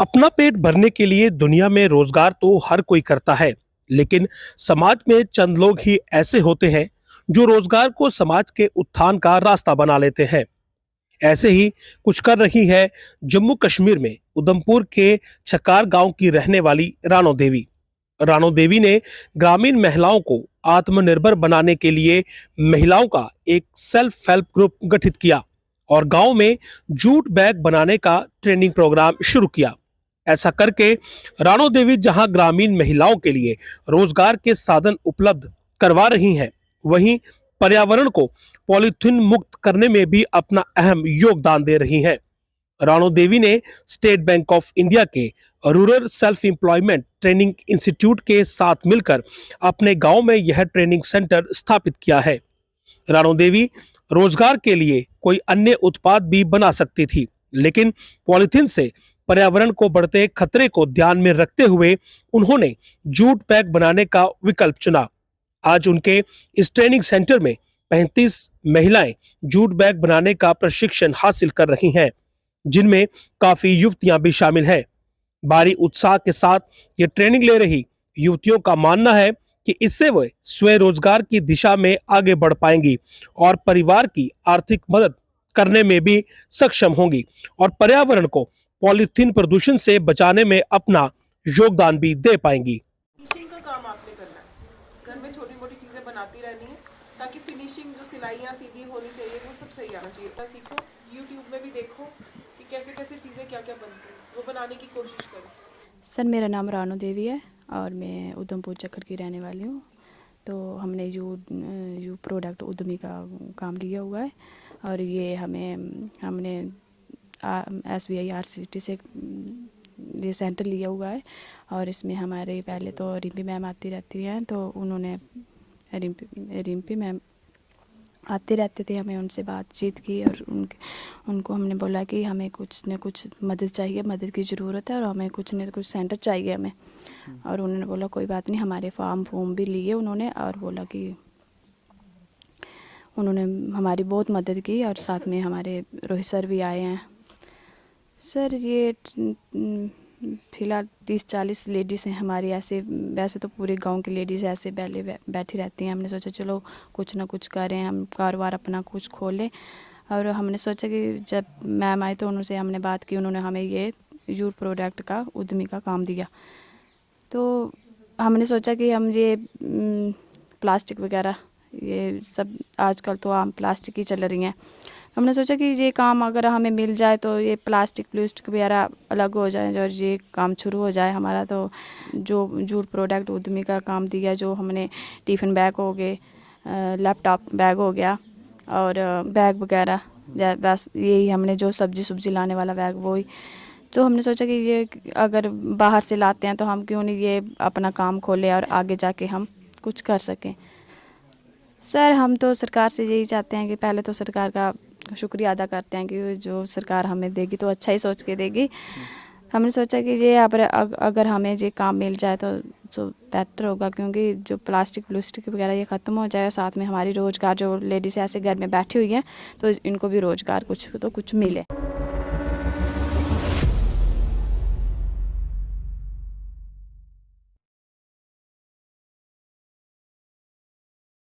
अपना पेट भरने के लिए दुनिया में रोजगार तो हर कोई करता है, लेकिन समाज में चंद लोग ही ऐसे होते हैं जो रोजगार को समाज के उत्थान का रास्ता बना लेते हैं। ऐसे ही कुछ कर रही है जम्मू कश्मीर में उधमपुर के छकार गांव की रहने वाली रानो देवी। रानो देवी ने ग्रामीण महिलाओं को आत्मनिर्भर बनाने के लिए महिलाओं का एक सेल्फ हेल्प ग्रुप गठित किया और गांव में जूट बैग बनाने का ट्रेनिंग प्रोग्राम शुरू किया। ऐसा करके रानो देवी जहां ग्रामीण महिलाओं के लिए रोजगार के साधन उपलब्ध करवा रही हैं, वहीं पर्यावरण को पॉलीथीन मुक्त करने में भी अपना अहम योगदान दे रही हैं। रानो देवी ने स्टेट बैंक ऑफ इंडिया के rural self employment training institute के साथ मिलकर अपने गांव में यह ट्रेनिंग सेंटर स्थापित किया है। रानो देवी रोजगार के लिए कोई अन्य उत्पाद भी बना सकती थी, लेकिन पॉलीथीन से पर्यावरण को बढ़ते खतरे को ध्यान में रखते हुए उन्होंने जूट बैग बनाने का विकल्प चुना। आज उनके इस ट्रेनिंग सेंटर में 35 महिलाएं जूट बैग बनाने का प्रशिक्षण हासिल कर रही हैं, जिनमें काफी युवतियां भी शामिल हैं। भारी उत्साह के साथ ये ट्रेनिंग ले रही युवतियों का मानना है कि इससे वे स्वरोजगार की दिशा में आगे बढ़ पाएंगी और परिवार की आर्थिक मदद करने में भी सक्षम होंगी और पर्यावरण को पॉलीथीन प्रदूषण से बचाने में अपना योगदान भी दे पाएंगी। फिनिशिंग का काम आपने करना है, घर में छोटी मोटी चीजें बनाती रहनी है ताकि फिनिशिंग जो सिलाइयाँ सीधी होनी चाहिए वो सब सही आना चाहिए। सीखो, यूट्यूब में भी देखो कि कैसे कैसे चीज़ें क्या क्या बनती हैं, वो बनाने की कोशिश करो। सर, मेरा नाम रानो देवी है और मैं उधमपुर चक्कर की रहने वाली हूँ। तो हमने यू प्रोडक्ट उद्यमी का काम लिया हुआ है और ये हमने SBI RCT से ये सेंटर लिया हुआ है और इसमें हमारे पहले तो रिम्पी मैम आती रहती हैं, तो उन्होंने रिम्पी मैम आते रहते थे, हमें उनसे बातचीत की और उनको हमने बोला कि हमें कुछ न कुछ मदद चाहिए, मदद की ज़रूरत है और हमें कुछ न कुछ सेंटर चाहिए हमें। और उन्होंने बोला कोई बात नहीं, हमारे फॉर्म भी लिए उन्होंने और बोला कि उन्होंने हमारी बहुत मदद की और साथ में हमारे रोहित सर भी आए हैं। सर, ये फ़िलहाल 30-40 लेडीज़ हैं हमारी, ऐसे वैसे तो पूरे गांव की लेडीज़ ऐसे पहले बैठी रहती हैं। हमने सोचा चलो कुछ ना कुछ करें, हम कारोबार अपना कुछ खोलें और हमने सोचा कि जब मैम आए तो उनसे हमने बात की, उन्होंने हमें ये जूट प्रोडक्ट का उद्यमी का काम दिया। तो हमने सोचा कि हम ये प्लास्टिक वगैरह ये सब आजकल तो आम प्लास्टिक ही चल रही हैं, हमने सोचा कि ये काम अगर हमें मिल जाए तो ये प्लास्टिक वगैरह अलग हो जाए और ये काम शुरू हो जाए हमारा। तो जो जूट प्रोडक्ट उद्यमी का काम दिया, जो हमने टिफ़िन बैग हो गए, लैपटॉप बैग हो गया और बैग वगैरह, बस यही हमने जो सब्जी लाने वाला बैग वही। तो हमने सोचा कि ये अगर बाहर से लाते हैं तो हम क्यों नहीं ये अपना काम खोलें और आगे जाके हम कुछ कर सकें। सर, हम तो सरकार से यही चाहते हैं कि पहले तो सरकार का शुक्रिया अदा करते हैं कि जो सरकार हमें देगी तो अच्छा ही सोच के देगी। हमने सोचा कि ये अगर हमें ये काम मिल जाए तो बेहतर होगा, क्योंकि जो प्लास्टिक वगैरह ये ख़त्म हो जाए, साथ में हमारी रोज़गार जो लेडीज़ ऐसे घर में बैठी हुई हैं तो इनको भी रोज़गार कुछ मिले।